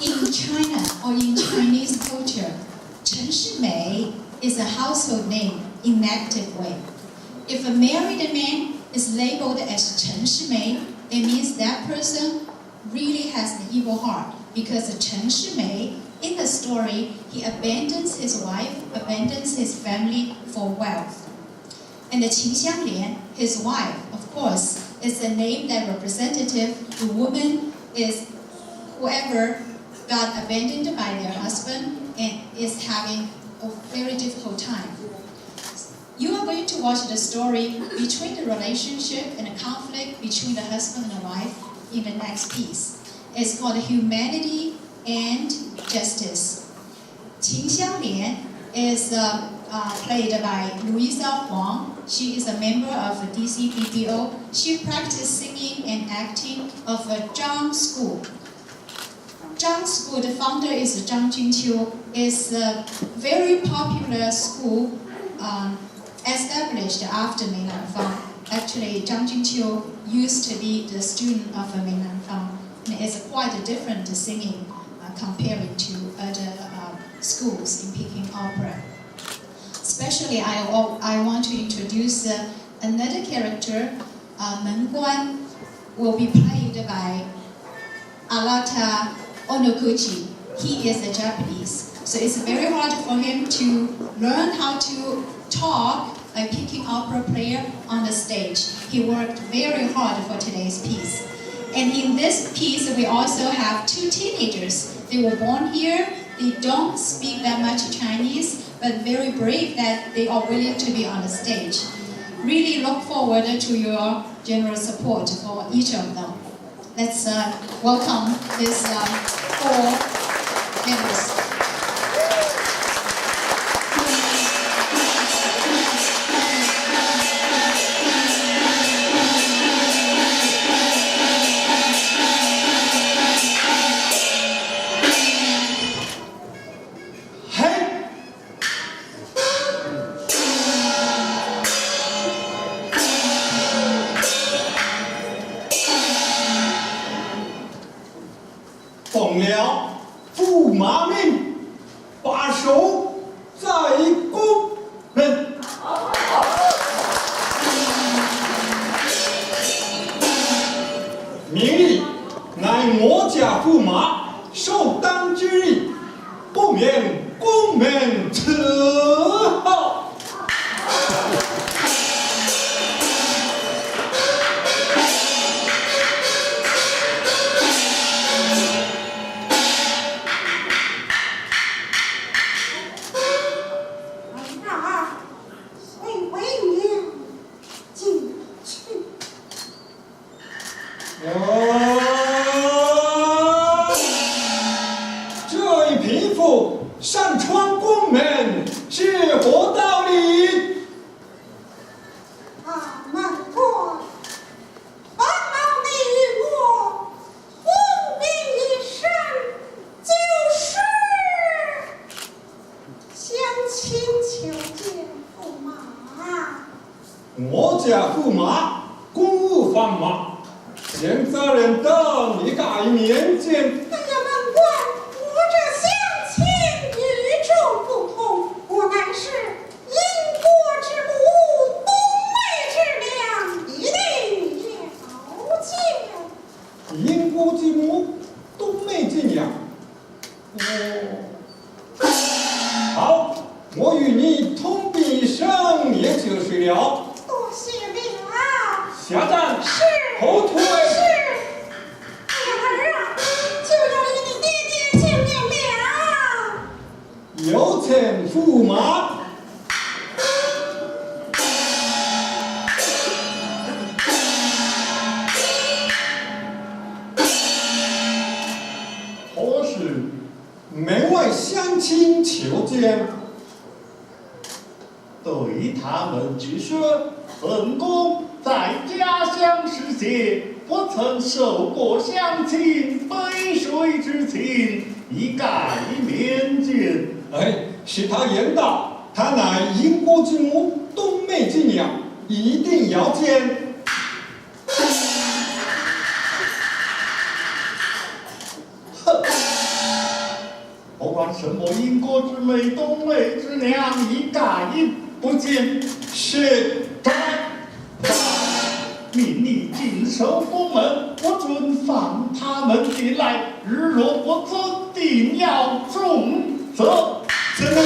In China or in Chinese culture, 陈世美 is a household name in negative way. If a married man is labeled as 陈世美, it means that person really has an evil heart, because Chen Shimei, in the story, he abandons his wife, abandons his family for wealth. And Qin Xianglian, his wife, of course, is a name that representative. The woman is whoever got abandoned by their husband and is having a very difficult time. You are going to watch the story between the relationship and the conflict between the husband and the wife in the next piece. It's called Humanity and Justice. Qin Xianglian is played by Louisa Huang. She is a member of DC BPO. She practiced singing and acting of Zhang School. Zhang School, the founder is Zhang Junqiu, is a very popular school established after Mei Nanfang. Actually, Zhang Junqiu used to be the student of Mei Nanfang, and it's quite a different singing comparing to other schools in Peking Opera. Especially, I want to introduce another character. Meng Guan will be played by Arata Onoguchi. He is a Japanese, so it's very hard for him to learn how to talk a Peking opera player on the stage. He worked very hard for today's piece. And in this piece, we also have two teenagers. They were born here. They don't speak that much Chinese, but very brave that they are willing to be on the stage. Really look forward to your generous support for each of them. Let's welcome these four members. 奉了驸马命，把守在宫门。明日乃我家驸马首当之日，不免宫门伺候。 这一贫妇擅闯宫门是何道理？满国帮忙你我共命一生，就是相亲求见驸马。我家驸马公务繁忙。 现在人等你该面见。哎呀，门官，我这相亲与众不同，我乃是因国之母，冬梅之娘，一定了解。因国之母，冬梅之娘。好，我与你同病一生，也就是了。多谢了。下站。是。 后退。是。哎呀，儿啊，就要与你爹爹见面了。有请驸马。何事？门外相亲求见。对他们之说，本宫。 在家乡时节，不曾受过相亲背水之情，一概免见。哎，是他言道，他乃因国之母，冬梅之娘，一定要见。哼，管什么因果之美、东美之良，一概不见。是。命你尽守宫门，不准放他们进来。日若不遵，定要重责。遵命。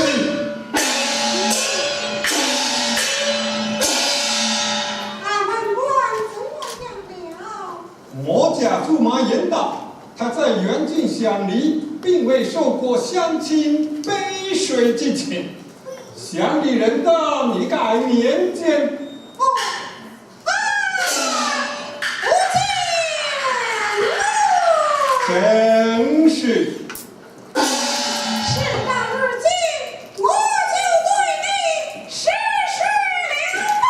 俺们官怎么样了？我家驸马言道，他在远近乡里，并未受过乡亲杯水之情。乡里人道，你该面见。哦，不见了。真是。事到如今，我就对你实施了吧。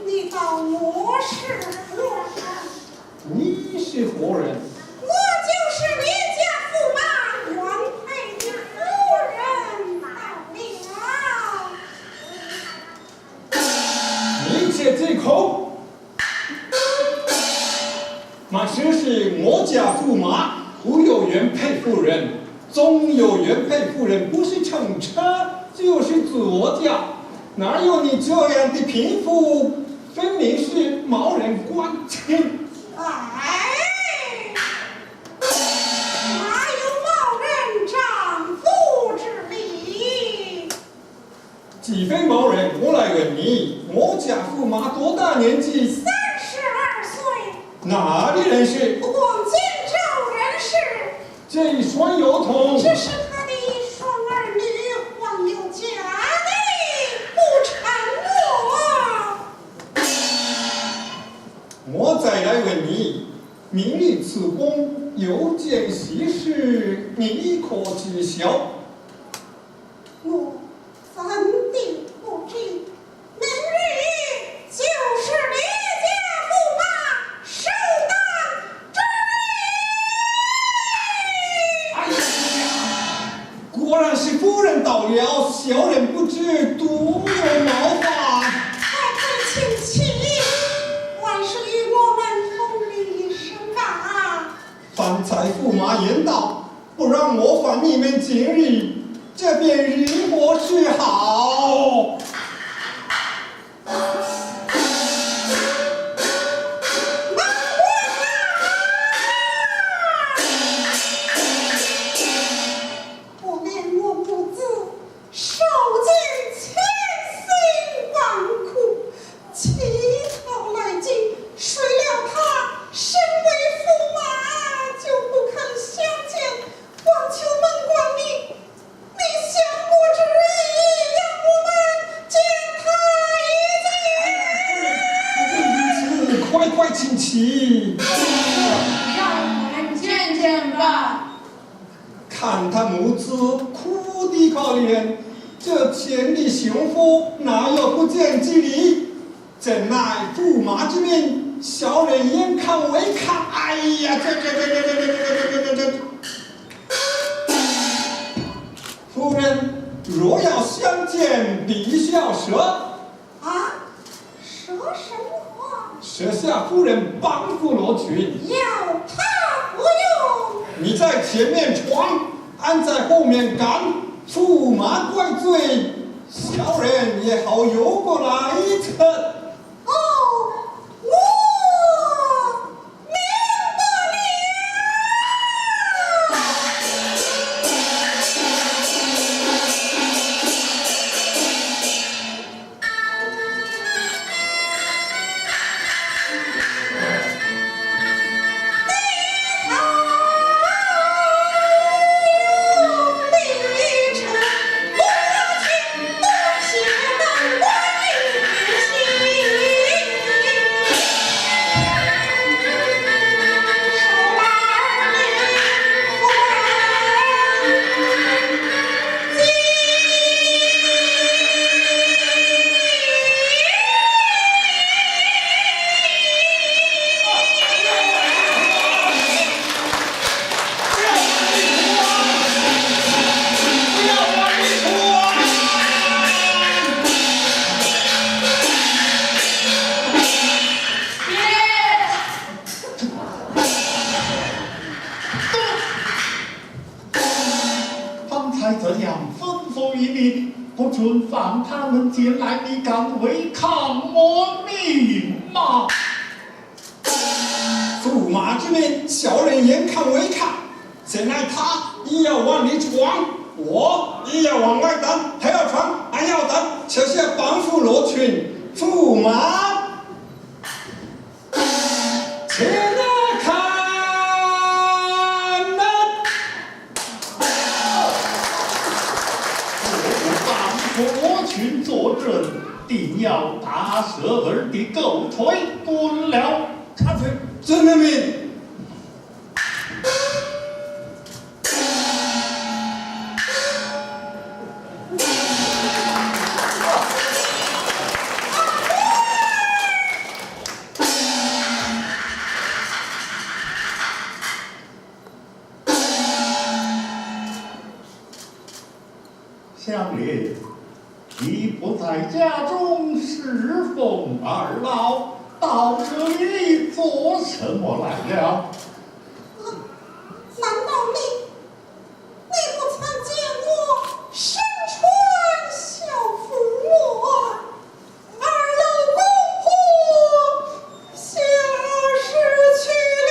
你道我是何人？你是何人？我就是你家驸马原配的夫人到了。你且这口。马师是我家驸马，无有原配夫人，总有原配夫人不是乘车就是左驾，哪有你这样的贫妇？分明是毛人关亲。哎，哪有冒认丈夫之理？既非毛人，我来问你，我家驸马多大年纪32岁，哪里人士？广荆州人士。这一双油桶。这是他的一双儿女，患有家内不成我再来问你，明日此宫有件喜事，你可知晓？我怎地不知？明日就是你家驸马首当之日。哎呀，果然是夫人到了，小人不知独有冒犯。快请起，万事与我们同理审判。方才驸马言道，不让我犯你们今日，这便如何是好？我连我母子受尽千辛万苦，乞讨来进，谁料他身为驸马就不肯相见，望求门官你相国之意，让我们见他一见。快请起。让我们见见吧。看他母子哭的可怜，这千里雄夫哪有不见之理？怎奈驸马之命，小人眼看为看。哎呀，这！夫人若要相见，必须要舍。啊，说什么？舍下夫人帮扶罗裙，要他不用。你在前面闯，俺在后面赶，驸马怪罪，小人也好游过来一层。哦，我明白了。你不准放他们进来，你敢违抗我命吗？驸马之命，小人严抗违抗。现在他也要往里闯，我也要往外等，他要闯，俺要等，这些帮扶罗群，驸马，且来看呐！我帮扶罗群坐镇，定要大赦儿的狗腿，滚了！插嘴，遵了命。相爷，你不在家中侍奉二老，到这里做什么来了？难道你不曾见我身穿孝服我，二老公婆消失去了？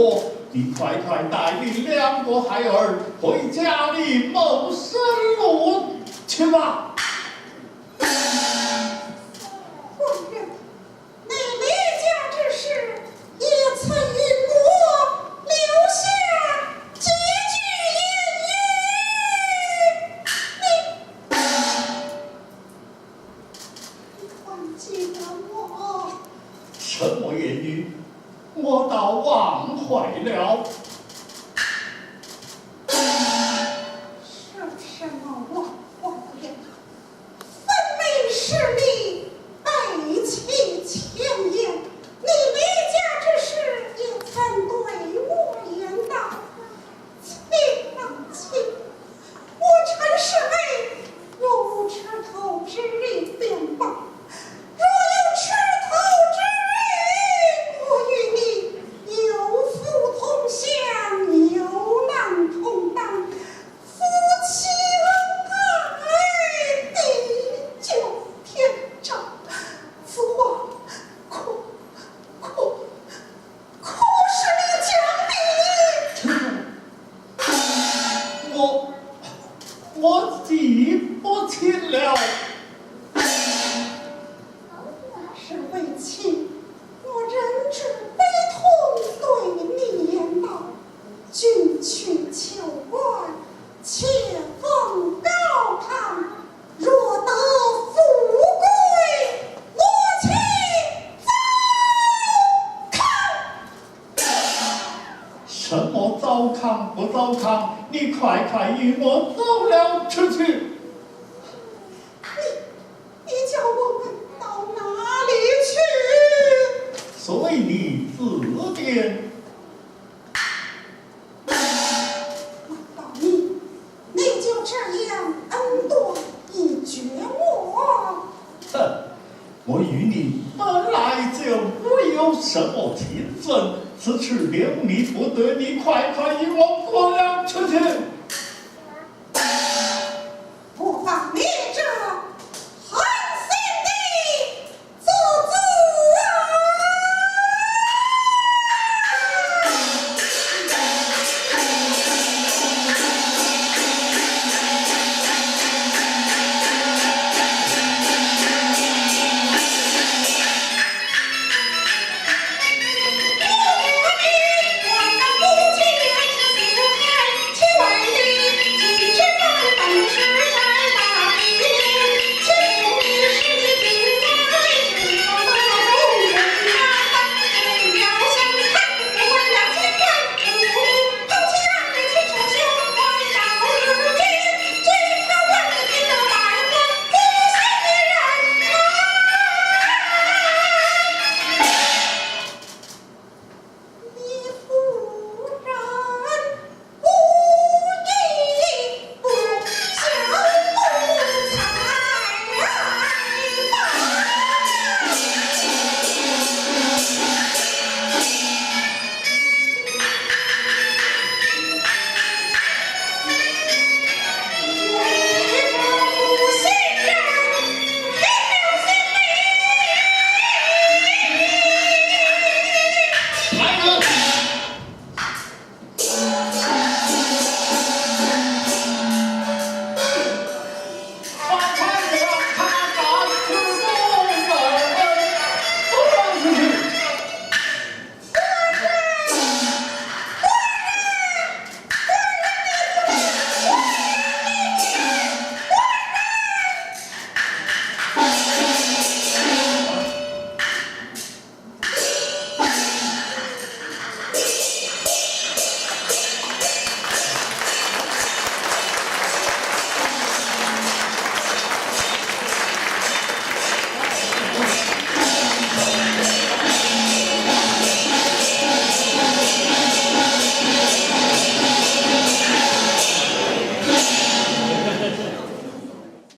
我，你快快带领2个孩儿回家里谋生路去吧。官人，你离家之事也曾与我留下几句言语，你还记得我？什么言语？我倒忘怀了。什么忘怀了？分明是你背弃前言，你离家之事也曾对我言道：亲啊亲，我陈世美若无吃头之力便罢，若有吃头之力，我与你有福同享，有难同当，夫妻恩爱，地久天长。此话可是你讲的？我记不清了。那是为妻，我忍着悲痛对你言道：君去求官，且奉高堂，若得富贵，我妻什么糟糠不糟糠？你快快与我走了出去。你叫我们到哪里去？随你自便。难道你就这样恩断义绝我？哼，我与你本来就没有什么情分，此次留你不得，你快快与我滚了出去。